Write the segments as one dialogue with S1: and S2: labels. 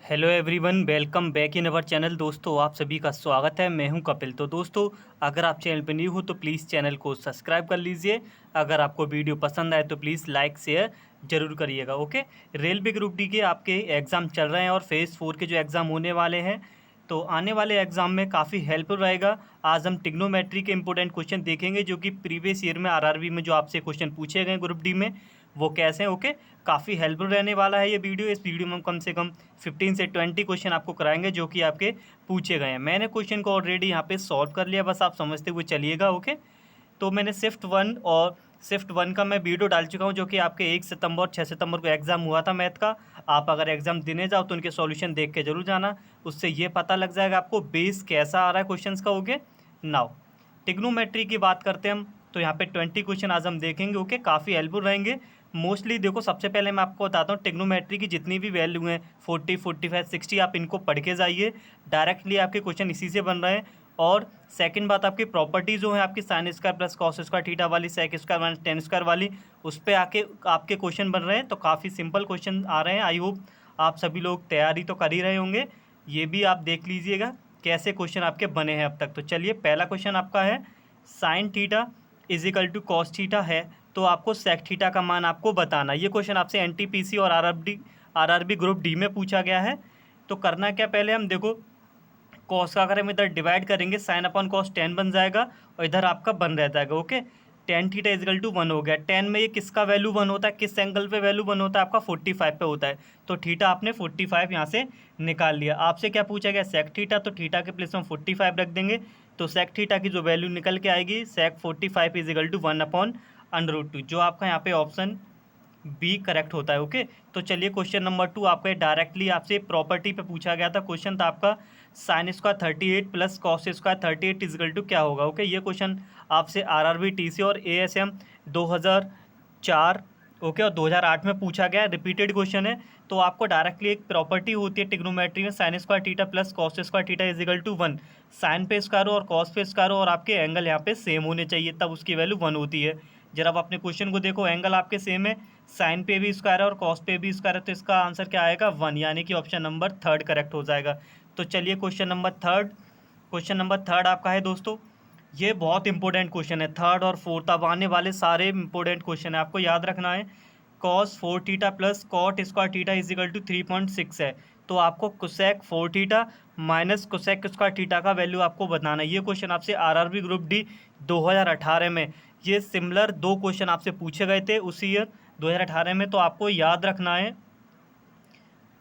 S1: Hello everyone, welcome back in our channel. दोस्तों, आप सभी का स्वागत है। मैं हूं कपिल। तो दोस्तों, अगर आप चैनल पर न्यू हो तो प्लीज़ चैनल को सब्सक्राइब कर लीजिए। अगर आपको वीडियो पसंद आए तो प्लीज़ लाइक शेयर जरूर करिएगा। ओके। रेलवे ग्रुप डी के आपके एग्ज़ाम चल रहे हैं और फेज़ 4 के जो एग्ज़ाम होने वाले हैं, तो आने वाले एग्ज़ाम में काफ़ी हेल्पफुल रहेगा। आज हम ट्रिग्नोमेट्री के इंपॉर्टेंट क्वेश्चन देखेंगे, जो कि प्रीवियस ईयर में आरआरबी में जो आपसे क्वेश्चन पूछे गए ग्रुप डी में, वो कैसे हैं। ओके। काफ़ी हेल्पफुल रहने वाला है ये वीडियो। इस वीडियो में हम कम से कम 15 से 20 क्वेश्चन आपको कराएंगे, जो कि आपके पूछे गए हैं। मैंने क्वेश्चन को ऑलरेडी यहाँ पे सॉल्व कर लिया, बस आप समझते हुए चलिएगा। ओके। तो मैंने शिफ्ट वन का मैं वीडियो डाल चुका हूँ, जो कि आपके 1 सितंबर और 6 सितंबर को एग्ज़ाम हुआ था मैथ का। आप अगर एग्ज़ाम देने जाओ तो उनके सॉल्यूशन देख के जरूर जाना, उससे ये पता लग जाएगा आपको बेस कैसा आ रहा है क्वेश्चन का। ओके। नाउ ट्रिग्नोमेट्री की बात करते हैं हम, तो यहाँ पे 20 क्वेश्चन आज हम देखेंगे। ओके। काफ़ी हेल्पफुल रहेंगे। मोस्टली देखो, सबसे पहले मैं आपको बताता हूँ ट्रिग्नोमेट्री की जितनी भी वैल्यू हैं 40, 45, 60, आप इनको पढ़ के जाइए। डायरेक्टली आपके क्वेश्चन इसी से बन रहे हैं। और सेकंड बात, आपकी प्रॉपर्टी जो है आपकी sine square plus cos square theta वाली, sec square minus tan square वाली, उस पर आके आपके क्वेश्चन बन रहे हैं। तो काफ़ी सिंपल क्वेश्चन आ रहे हैं। आई होप आप सभी लोग तैयारी तो कर ही रहे होंगे। ये भी आप देख लीजिएगा कैसे क्वेश्चन आपके बने हैं अब तक। तो चलिए, पहला क्वेश्चन आपका है sine theta is equal to cos theta है, तो आपको सेक थीटा का मान आपको बताना। ये क्वेश्चन आपसे एनटीपीसी और आरआरबी ग्रुप डी में पूछा गया है। तो करना क्या, पहले हम देखो कॉस का अगर हम इधर डिवाइड करेंगे, साइन अपॉन कॉस 10 बन जाएगा और इधर आपका बन रह जाएगा। Okay. Tan theta is equal to 1 हो गया। 10 में ये किसका वैल्यू 1 होता है, किस एंगल पे वैल्यू 1 होता है, आपका 45 पे होता है। तो थीटा आपने 45 यहाँ से निकाल लिया। आपसे क्या पूछा गया, सेक थीटा, तो थीटा के प्लेस में 45 रख देंगे। तो सेक थीटा की जो वैल्यू निकल के आएगी, सेक 45 इजिकल टू 1/√2, जो आपका यहाँ पे ऑप्शन बी करेक्ट होता है। ओके। तो चलिए, क्वेश्चन नंबर 2 आपका डायरेक्टली आपसे प्रॉपर्टी पे पूछा गया था। क्वेश्चन था आपका sine square 38 plus cos square 38 is equal to क्या होगा। ओके। ये क्वेश्चन आपसे आरआरबी, टीसी और एएसएम 2004 ओके और 2008 में पूछा गया। रिपीटेड क्वेश्चन है। तो आपको डायरेक्टली एक प्रॉपर्टी होती है ट्रिग्नोमेट्री में, sine square theta plus cos square theta is equal to 1। Sine पे स्क्वायर हो और कॉस पे स्क्वायर हो और आपके एंगल यहाँ पे सेम होने चाहिए, तब उसकी वैल्यू 1 होती है। जरा आप अपने क्वेश्चन को देखो, एंगल आपके सेम है, साइन पे भी स्क्वायर है और कॉस पे भी स्क्वायर है, तो इसका आंसर क्या आएगा, 1, यानी कि ऑप्शन नंबर 3 करेक्ट हो जाएगा। तो चलिए, क्वेश्चन नंबर 3 आपका है दोस्तों। ये बहुत इंपॉर्टेंट क्वेश्चन है। थर्ड और फोर्थ अब आने वाले सारे इंपॉर्टेंट क्वेश्चन है, आपको याद रखना है। Cos 4 theta plus cot square theta is equal to 3.6 है, तो आपको cosec 4 theta minus cosec square theta का वैल्यू आपको बताना है। ये क्वेश्चन आपसे आरआरबी ग्रुप डी 2018 में, ये सिमिलर 2 क्वेश्चन आपसे पूछे गए थे उसी ईयर 2018 में। तो आपको याद रखना है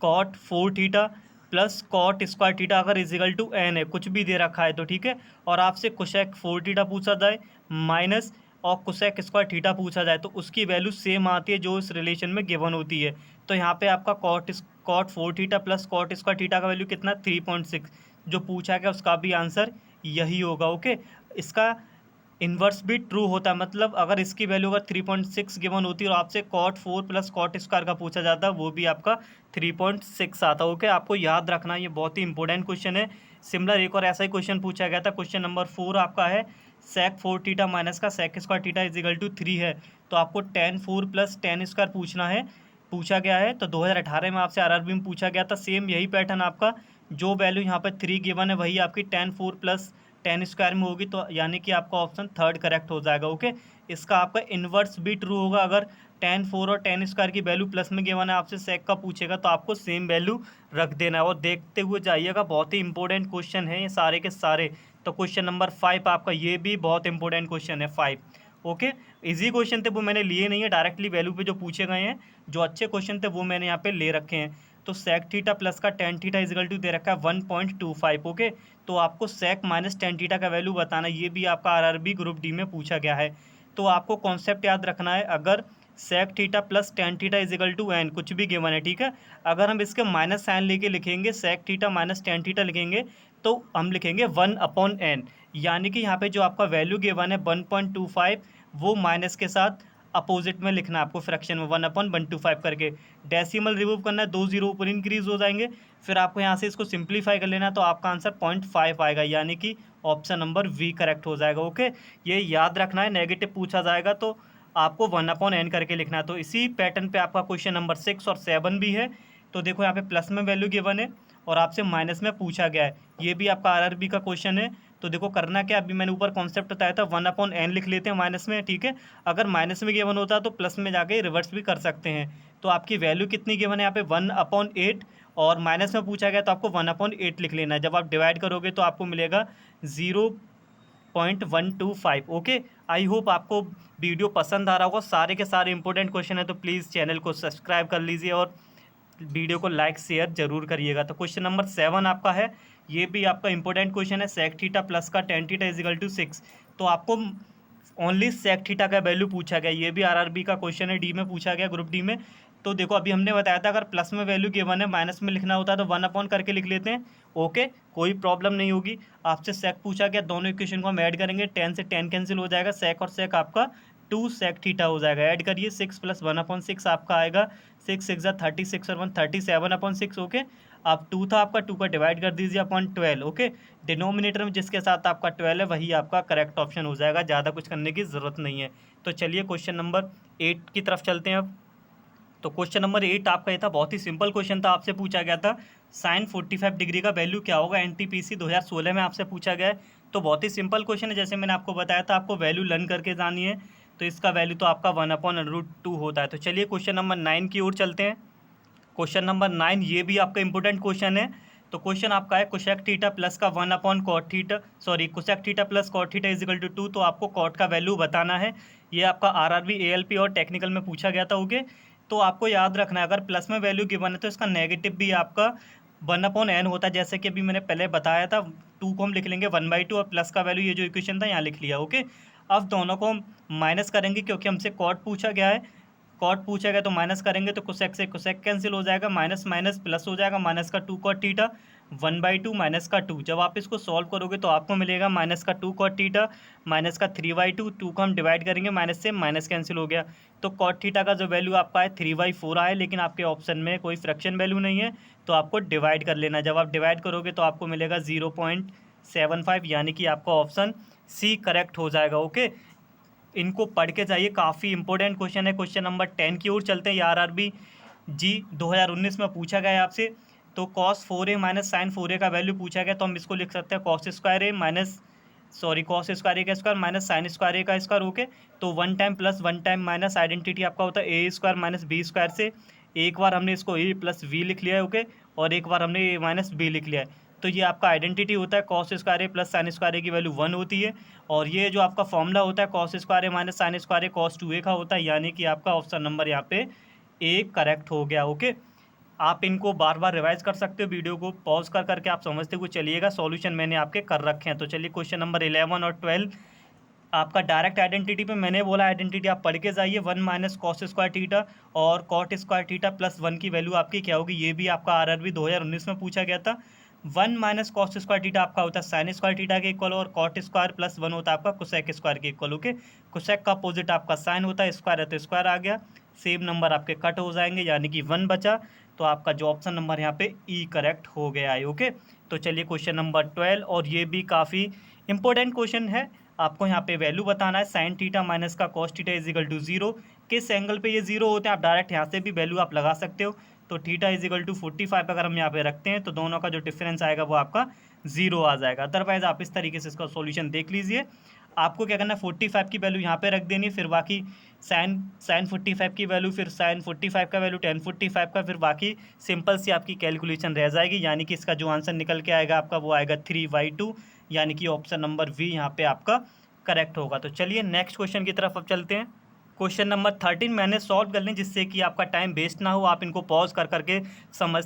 S1: cot 4 theta plus cot square theta अगर इजिकल टू एन है, कुछ भी दे रखा है तो ठीक है, और आपसे कोसेक 4 थीटा पूछा जाए माइनस और कोसेक स्क्वायर थीटा पूछा जाए, तो उसकी वैल्यू सेम आती है जो इस रिलेशन में गिवन होती है। तो यहाँ पे आपका cot 4 theta plus cot square theta का वैल्यू कितना, 3.6, जो पूछा गया उसका भी आंसर यही होगा। ओके। इसका इन्वर्स भी ट्रू होता है, मतलब अगर इसकी वैल्यू अगर 3.6 गिवन होती है और आपसे कॉट 4 प्लस कॉट स्क्वायर का पूछा जाता है, वो भी आपका 3.6 आता है। ओके। आपको याद रखना, ये बहुत ही इंपॉर्टेंट क्वेश्चन है। सिमिलर एक और ऐसा ही क्वेश्चन पूछा गया था। क्वेश्चन नंबर 4 आपका है सेक 4 थीटा माइनस का sec square theta is equal to 3 है, तो आपको tan 4 प्लस tan स्क्वायर पूछा गया है। तो 2018 में आपसे आरआरबी में पूछा गया था। सेम यही पैटर्न आपका, जो वैल्यू यहाँ पर 3 गिवन है वही आपकी tan 4 प्लस tan स्क्वायर में होगी, तो यानी कि आपका ऑप्शन 3 करेक्ट हो जाएगा। ओके। इसका आपका इन्वर्स भी ट्रू होगा। अगर tan 4 और tan स्क्वायर की वैल्यू प्लस में गिवन है, आपसे सेक का पूछेगा, तो आपको सेम वैल्यू रख देना है और देखते हुए जाइएगा। बहुत ही इंपॉर्टेंट क्वेश्चन है ये सारे के सारे। तो क्वेश्चन नंबर 5 आपका, ये भी बहुत इंपॉर्टेंट क्वेश्चन है 5। ओके। इजी क्वेश्चन थे वो मैंने लिए नहीं है, डायरेक्टली वैल्यू पे जो पूछे गए हैं, जो अच्छे क्वेश्चन थे वो मैंने यहाँ पे ले रखे हैं। तो सेक थीटा प्लस का tan थीटा इजिकल टू दे रखा है 1.25। ओके। तो आपको सेक माइनस tan थीटा का वैल्यू बताना, ये भी आपका आरआरबी ग्रुप डी में पूछा गया है। तो आपको कॉन्सेप्ट याद रखना है, अगर sec theta plus tan theta is equal to N कुछ भी गिवन है, ठीक है, अगर हम इसके माइनस साइन लेके लिखेंगे, sec theta minus tan theta लिखेंगे, तो हम लिखेंगे 1/n, यानी कि यहाँ पे जो आपका वैल्यू गिवन है 1.25, वो माइनस के साथ अपोजिट में लिखना है आपको, फ्रैक्शन में 1/125 करके। डेसिमल रिमूव करना है, 2 जीरो ऊपर इंक्रीज हो जाएंगे, फिर आपको यहाँ से इसको सिंप्लीफाई कर लेना है, तो आपका आंसर 0.5 आएगा, यानी कि ऑप्शन नंबर वी करेक्ट हो जाएगा। ओके। ये याद रखना है, नेगेटिव पूछा जाएगा तो आपको 1/n करके लिखना है। तो इसी पैटर्न पे आपका क्वेश्चन नंबर 6 और 7 भी है। तो देखो यहाँ पे प्लस में वैल्यू गिवन है और आपसे माइनस में पूछा गया है। ये भी आपका आरआरबी का क्वेश्चन है। तो देखो करना क्या, अभी मैंने ऊपर कॉन्सेप्ट बताया था 1/n लिख लेते हैं माइनस में, ठीक है। अगर माइनस में गिवन होता तो प्लस में जाके रिवर्स भी कर सकते हैं। तो आपकी वैल्यू कितनी गिवन है यहाँ पे 1/8 और माइनस में पूछा गया तो आपको 1/8 लिख लेना है। जब आप डिवाइड करोगे तो आपको मिलेगा 0.125। ओके, आई होप आपको वीडियो पसंद आ रहा होगा। सारे के सारे इंपॉर्टेंट क्वेश्चन है, तो प्लीज़ चैनल को सब्सक्राइब कर लीजिए और वीडियो को लाइक शेयर जरूर करिएगा। तो क्वेश्चन नंबर 7 आपका है, ये भी आपका इंपॉर्टेंट क्वेश्चन है। सेक थीटा प्लस का टेन थीटा इजिकल टू 6। तो आपको ओनली सेक थीटा का वैल्यू पूछा गया। ये भी आरआरबी का क्वेश्चन है, डी में पूछा गया, ग्रुप डी में। तो देखो अभी हमने बताया था अगर प्लस में वैल्यू गिवन है माइनस में लिखना होता है तो 1 करके लिख लेते हैं। ओके, कोई प्रॉब्लम नहीं होगी। आपसे सेक पूछा गया, दोनों इक्वेशन को हम ऐड करेंगे, 10 से 10 कैंसिल हो जाएगा, सेक और सेक आपका 2 सेक थीटा हो जाएगा। ऐड करिए, 6 + 1/6 आपका आएगा, 6 6 36 और 1 37/6। ओके, अब 2 था आपका, 2 का डिवाइड कर दीजिए अपॉन 12। ओके, डिनोमिनेटर में जिसके साथ आपका 12 है वही आपका करेक्ट ऑप्शन हो जाएगा, ज़्यादा कुछ करने की ज़रूरत नहीं है। तो चलिए क्वेश्चन नंबर 8 की तरफ चलते हैं अब। तो क्वेश्चन नंबर 8 आपका ये था, बहुत ही सिंपल क्वेश्चन था। आपसे पूछा गया था साइन 45 डिग्री का वैल्यू क्या होगा, एनटीपीसी 2016 में आपसे पूछा गया है। तो बहुत ही सिंपल क्वेश्चन है, जैसे मैंने आपको बताया था आपको वैल्यू लर्न करके जानी है। तो इसका वैल्यू तो आपका 1/√2 होता है। तो चलिए क्वेश्चन नंबर 9 की ओर चलते हैं। क्वेश्चन नंबर 9 ये भी आपका इंपॉर्टेंट क्वेश्चन है। तो क्वेश्चन आपका है कोसेक थीटा प्लस का 1/cot theta, sorry cosec theta plus cot theta is equal to 2। तो आपको कॉट का वैल्यू बताना है। ये आपका आरआरबी एएलपी और टेक्निकल में पूछा गया था। ओके, तो आपको याद रखना है अगर प्लस में वैल्यू गिवन है तो इसका नेगेटिव भी आपका 1/n होता है। जैसे कि अभी मैंने पहले बताया था, 2 को हम लिख लेंगे 1/2 और प्लस का वैल्यू ये जो इक्वेशन था यहाँ लिख लिया। ओके, अब दोनों को हम माइनस करेंगे क्योंकि हमसे कॉट पूछा गया है। कॉट पूछा गया तो माइनस करेंगे तो कोसेक से कोसेक कैंसिल हो जाएगा, माइनस माइनस प्लस हो जाएगा, माइनस का 2 कॉट थीटा 1/2 माइनस का 2। जब आप इसको सॉल्व करोगे तो आपको मिलेगा माइनस का 2 कॉट थीटा माइनस का 3/2। 2 को हम डिवाइड करेंगे, माइनस से माइनस कैंसिल हो गया। तो कॉट थीटा का जो वैल्यू आपका है 3/4 आया, लेकिन आपके ऑप्शन में कोई फ्रैक्शन वैल्यू नहीं है तो आपको डिवाइड कर लेना। जब आप डिवाइड करोगे तो आपको मिलेगा 0.75, यानी कि आपका ऑप्शन सी करेक्ट हो जाएगा। ओके, इनको पढ़ के जाइए, काफ़ी इंपॉर्टेंट क्वेश्चन है। क्वेश्चन नंबर 10 की ओर चलते हैं। आरआरबी जी 2019 में पूछा गया है आपसे। तो cos 4a minus sign 4a का वैल्यू पूछा गया, तो हम इसको लिख सकते हैं कॉस स्क्वायर ए माइनस, सॉरी कॉस स्क्वायर ए का स्क्वायर माइनस साइन स्क्वायर ए का स्क्वायर। ओके, तो 1 time plus 1 time minus, identity आपका होता है a² माइनस b स्क्वायर से। एक बार हमने इसको a + v लिख लिया है। ओके, और एक बार हमने a माइनस b लिख लिया है। तो ये आपका आइडेंटिटी होता है, कॉस स्क्वायर ए प्लस साइन स्क्वायर ए की वैल्यू 1 होती है। और ये जो आपका फॉर्मूला होता है कॉस स्क्वायर ए माइनस साइन स्क्वायर ए कॉस 2a का होता है, यानी कि आपका ऑप्शन नंबर यहाँ पे ए करेक्ट हो गया। ओके, आप इनको बार बार रिवाइज कर सकते हो, वीडियो को पॉज कर करके आप समझते हुए चलिएगा। सॉल्यूशन मैंने आपके कर रखे हैं। तो चलिए क्वेश्चन नंबर 11 और 12 आपका डायरेक्ट आइडेंटिटी पे मैंने बोला आइडेंटिटी आप पढ़ के जाइए। 1 माइनस कॉस स्क्वायर थीटा और कॉट स्क्वायर थीटा प्लस 1 की वैल्यू आपकी क्या होगी, ये भी आपका आरआरबी 2019 में पूछा गया था। 1 माइनस कॉस स्क्वायर थीटा आपका होता है साइन स्क्वायर थीटा के इक्वल, और कॉट स्क्वायर प्लस 1 होता है आपका कोसेक स्क्वायर के इक्वल। ओके, कोसेक का अपोजिट आपका साइन होता है, स्क्वायर है तो स्क्वायर आ गया, सेम नंबर आपके कट हो जाएंगे, यानी कि 1 बचा। तो आपका जो ऑप्शन नंबर यहाँ पे ई करेक्ट हो गया है। ओके, तो चलिए क्वेश्चन नंबर 12, और ये भी काफ़ी इंपॉर्टेंट क्वेश्चन है। आपको यहाँ पे वैल्यू बताना है साइन थीटा माइनस का कॉस थीटा इजिकल टू 0। किस एंगल पे ये 0 होते हैं, आप डायरेक्ट यहाँ से भी वैल्यू आप लगा सकते हो। तो थीटा इजिकल टू 45 अगर हम यहाँ पे रखते हैं तो दोनों का जो डिफरेंस आएगा वो आपका 0 आ जाएगा। अदरवाइज आप इस तरीके से इसका सॉल्यूशन देख लीजिए। आपको क्या करना है, 45 की वैल्यू यहाँ पे रख देनी है, फिर बाकी साइन 45 की वैल्यू, फिर साइन 45 का वैल्यू, टेन 45 का, फिर बाकी सिंपल सी आपकी कैलकुलेशन रह जाएगी। यानी कि इसका जो आंसर निकल के आएगा आपका वो आएगा 3/2, यानी कि ऑप्शन नंबर वी यहाँ पे आपका करेक्ट होगा। तो चलिए नेक्स्ट क्वेश्चन की तरफ अब चलते हैं। क्वेश्चन नंबर 13 मैंने सॉल्व कर लें जिससे कि आपका टाइम वेस्ट ना हो, आप इनको पॉज कर करके समझ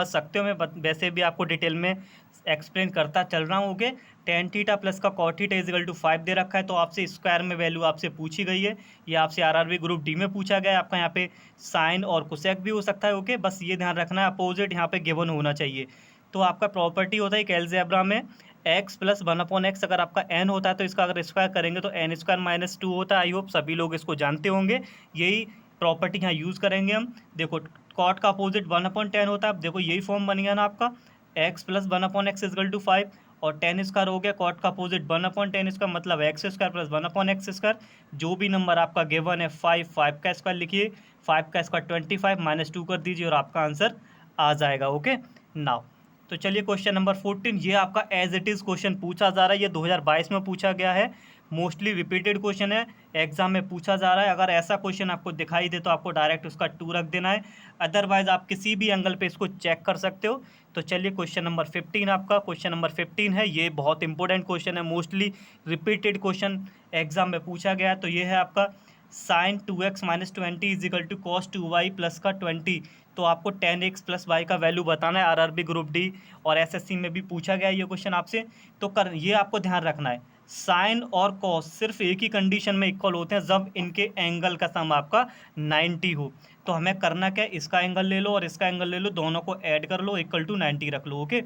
S1: सकते हो। मैं वैसे भी आपको डिटेल में एक्सप्लेन करता चल रहा हूँ। ओके, टेन थीटा प्लस का कॉट थीटा इजिकल टू 5 दे रखा है, तो आपसे स्क्वायर में वैल्यू आपसे पूछी गई है। ये आपसे आरआरबी ग्रुप डी में पूछा गया है। आपका यहाँ पे साइन और कोसेक भी हो सकता है। ओके, बस ये ध्यान रखना है अपोजिट यहाँ पे गिवन होना चाहिए। तो आपका प्रॉपर्टी होता है एक अलजेब्रा में x + 1/x, अगर आपका n होता है तो इसका अगर स्क्वायर करेंगे तो n² - 2 होता है। आई होप सभी लोग इसको जानते होंगे, यही प्रॉपर्टी यहाँ यूज़ करेंगे हम। देखो कॉट का अपोजिट 1/10 होता है। अब देखो यही फॉर्म बन गया ना आपका, x + 1/x इजकल टू 5, और 10² हो गया। कॉट का अपोजिट 1/10 इसका मतलब x² + 1/x²। जो भी नंबर आपका गिवन है 5 का स्क्वायर लिखिए, 5 का स्क्वायर 25 - 2 कर दीजिए और आपका आंसर आ जाएगा। ओके नाउ तो चलिए क्वेश्चन नंबर 14, ये आपका एज इट इज़ क्वेश्चन पूछा जा रहा है। ये 2022 में पूछा गया है, मोस्टली रिपीटेड क्वेश्चन है, एग्जाम में पूछा जा रहा है। अगर ऐसा क्वेश्चन आपको दिखाई दे तो आपको डायरेक्ट उसका 2 रख देना है, अदरवाइज आप किसी भी एंगल पे इसको चेक कर सकते हो। तो चलिए क्वेश्चन नंबर 15, आपका क्वेश्चन नंबर 15 है, ये बहुत इंपॉर्टेंट क्वेश्चन है, मोस्टली रिपीटेड क्वेश्चन एग्जाम में पूछा गया है। तो ये है आपका sine 2x minus 20 is equal to cos 2y plus का 20। तो आपको 10x प्लस वाई का वैल्यू बताना है। आरआरबी ग्रुप डी और एसएससी में भी पूछा गया है ये क्वेश्चन आपसे। तो ये आपको ध्यान रखना है, साइन और कॉस सिर्फ एक ही कंडीशन में इक्वल होते हैं, जब इनके एंगल का सम आपका 90 हो। तो हमें करना क्या है, इसका एंगल ले लो और इसका एंगल ले लो, दोनों को ऐड कर लो, इक्वल टू 90 रख लो। ओके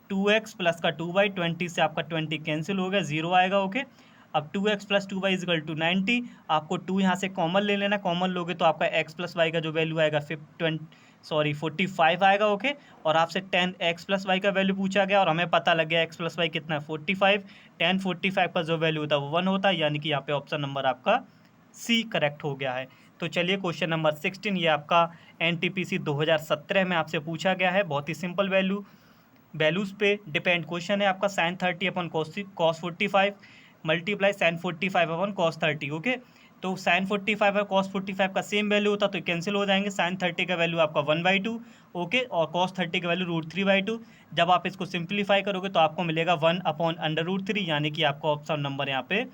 S1: 2x प्लस का 2y, 20 से आपका 20 कैंसिल हो गया, 0 आएगा। ओके अब 2x plus 2y is equal to 90, आपको 2 यहाँ से कॉमन ले लेना, कॉमन लोगे तो आपका x प्लस वाई का जो वैल्यू आएगा 45 आएगा। ओके और आपसे 10x प्लस वाई का वैल्यू पूछा गया और हमें पता लग गया x प्लस वाई कितना है 45, 10 45 का जो वैल्यू होता है वो 1 होता है, यानी कि यहाँ पे ऑप्शन नंबर आपका सी करेक्ट हो गया है। तो चलिए क्वेश्चन नंबर 16, ये आपका NTPC 2017 में आपसे पूछा गया है, बहुत ही सिंपल वैल्यूज़ पे डिपेंड क्वेश्चन है आपका। साइन 30 अपन कॉस 45 मल्टीप्लाई साइन 45 अपन कॉस 30। ओके तो साइन 45 और कॉस 45 का सेम वैल्यू होता तो कैंसिल हो जाएंगे। साइन 30 का वैल्यू आपका 1/2, ओके, और कॉस 30 का वैल्यू √3/2। जब आप इसको सिंप्लीफाई करोगे तो आपको मिलेगा 1/√3, यानी कि आपका ऑप्शन नंबर यहाँ पे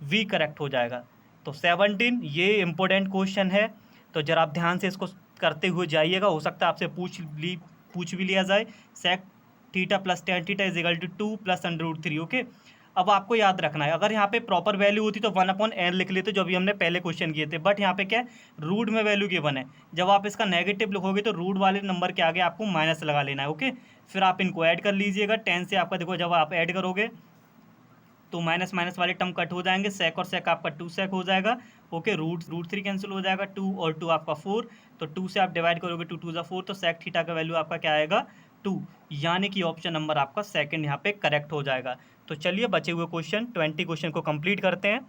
S1: वी करेक्ट हो जाएगा। तो 17, ये इंपॉर्टेंट क्वेश्चन है, तो जरा आप ध्यान से इसको करते हुए जाइएगा, हो सकता है आपसे पूछ भी लिया जाए। Sec theta plus tan theta is equal to 2 plus √3। Okay अब आपको याद रखना है, अगर यहाँ पे प्रॉपर वैल्यू होती तो 1/n लिख लेते, जो अभी हमने पहले क्वेश्चन किए थे, बट यहाँ पे क्या है, रूट में वैल्यू गिवन है। जब आप इसका नेगेटिव लिखोगे तो रूट वाले नंबर के आगे आपको माइनस लगा लेना है। ओके फिर आप इनको ऐड कर लीजिएगा, 10 से आपका देखो जब आप ऐड करोगे तो माइनस माइनस वाले टर्म कट हो जाएंगे, सेक और सेक आपका 2 सेक हो जाएगा। ओके √3 कैंसिल हो जाएगा, 2 और 2 आपका 4, तो 2 से आप डिवाइड करोगे 2 2 4, तो सेक थीटा का वैल्यू आपका क्या आएगा 2, यानी कि ऑप्शन नंबर आपका सेकंड यहाँ पे करेक्ट हो जाएगा। तो चलिए बचे हुए क्वेश्चन 20 क्वेश्चन को कंप्लीट करते हैं।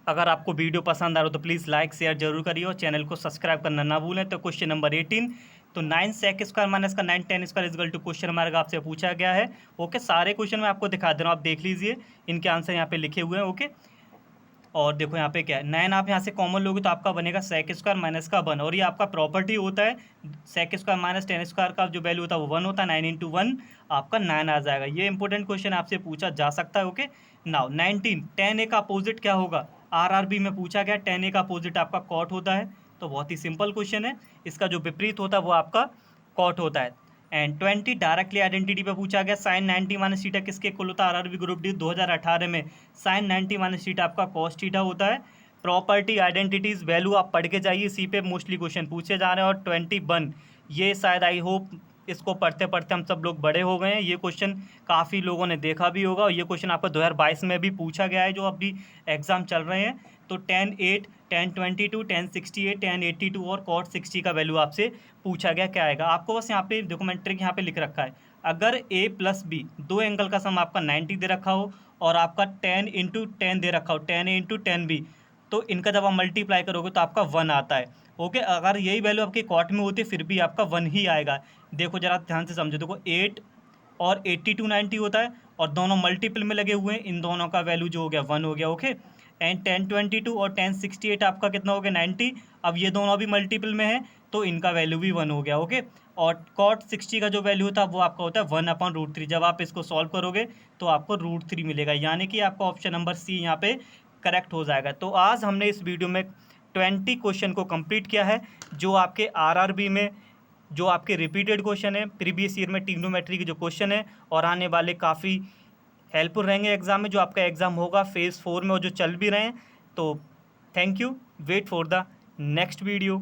S1: अगर आपको वीडियो पसंद आ रहा हो तो प्लीज़ लाइक शेयर जरूर करिए और चैनल को सब्सक्राइब करना ना भूलें। तो क्वेश्चन नंबर 18, तो 9 सेक स्क्वायर माइनस का 9 10 square equal to question mark आपसे पूछा गया है। ओके सारे क्वेश्चन मैं आपको दिखा दे रहा हूँ, आप देख लीजिए, इनके आंसर यहाँ पे लिखे हुए हैं। ओके और देखो यहाँ पे क्या है, 9 आप यहाँ से कॉमन लोगे तो आपका बनेगा सेक स्क्वायर माइनस का 1, और ये आपका प्रॉपर्टी होता है, सेक स्क्वायर माइनस 10 स्क्वायर का जो वैल्यू होता है वो 1 होता है, 9 × 1 आपका 9 आ जाएगा। ये इंपॉर्टेंट क्वेश्चन आपसे पूछा जा सकता है। ओके नाउ 19, tan a का अपोजिट क्या होगा, आरआरबी में पूछा गया, tan a का अपोजिट आपका कॉट होता है। तो बहुत ही सिंपल क्वेश्चन है, इसका जो विपरीत होता है वो आपका कॉट होता है। एंड 20 डायरेक्टली आइडेंटिटी पे पूछा गया, साइन 90 माइनस थीटा किसके इक्वल होता है, आरआरबी ग्रुप डी 2018 में साइन 90 माइनस थीटा आपका कॉस थीटा होता है। प्रॉपर्टी आइडेंटिटीज वैल्यू आप पढ़ के जाइए, इसी पे मोस्टली क्वेश्चन पूछे जा रहे हैं। और 21, ये शायद आई होप इसको पढ़ते पढ़ते हम सब लोग बड़े हो गए हैं, ये क्वेश्चन काफ़ी लोगों ने देखा भी होगा, और ये क्वेश्चन आपका 2022 में भी पूछा गया है जो अभी एग्जाम चल रहे हैं। तो tan 8, tan 22, tan 68, tan 82 और cot 60 का वैल्यू आपसे पूछा गया, क्या आएगा। आपको बस यहाँ पे देखो मैंने ट्रिक यहाँ पे लिख रखा है, अगर a प्लस b दो एंगल का सम आपका 90 दे रखा हो और आपका tan × 10 दे रखा हो, tan a × 10b, तो इनका जब आप मल्टीप्लाई करोगे तो आपका 1 आता है। ओके अगर यही वैल्यू आपके कॉट में होती फिर भी आपका 1 ही आएगा। देखो जरा ध्यान से समझो, देखो 8 और 80 to 90 होता है और दोनों मल्टीपल में लगे हुए हैं, इन दोनों का वैल्यू जो हो गया 1 हो गया। ओके एंड 1022 और 1068 आपका कितना हो गया 90, अब ये दोनों भी मल्टीपल में है तो इनका वैल्यू भी 1 हो गया। ओके और cot 60 का जो वैल्यू होता है वो आपका होता है 1/√3, जब आप इसको सॉल्व करोगे तो आपको √3 मिलेगा, यानी कि आपका ऑप्शन नंबर सी यहाँ पे करेक्ट हो जाएगा। तो आज हमने इस वीडियो में 20 क्वेश्चन को कंप्लीट किया है, जो आपके आरआरबी में जो आपके रिपीटेड क्वेश्चन है, प्रीवियस ईयर में ट्रिग्नोमेट्री के जो क्वेश्चन है, और आने वाले काफ़ी हेल्पफुल रहेंगे एग्जाम में, जो आपका एग्ज़ाम होगा फेज़ 4 में और जो चल भी रहे हैं। तो thank you, wait for the next video.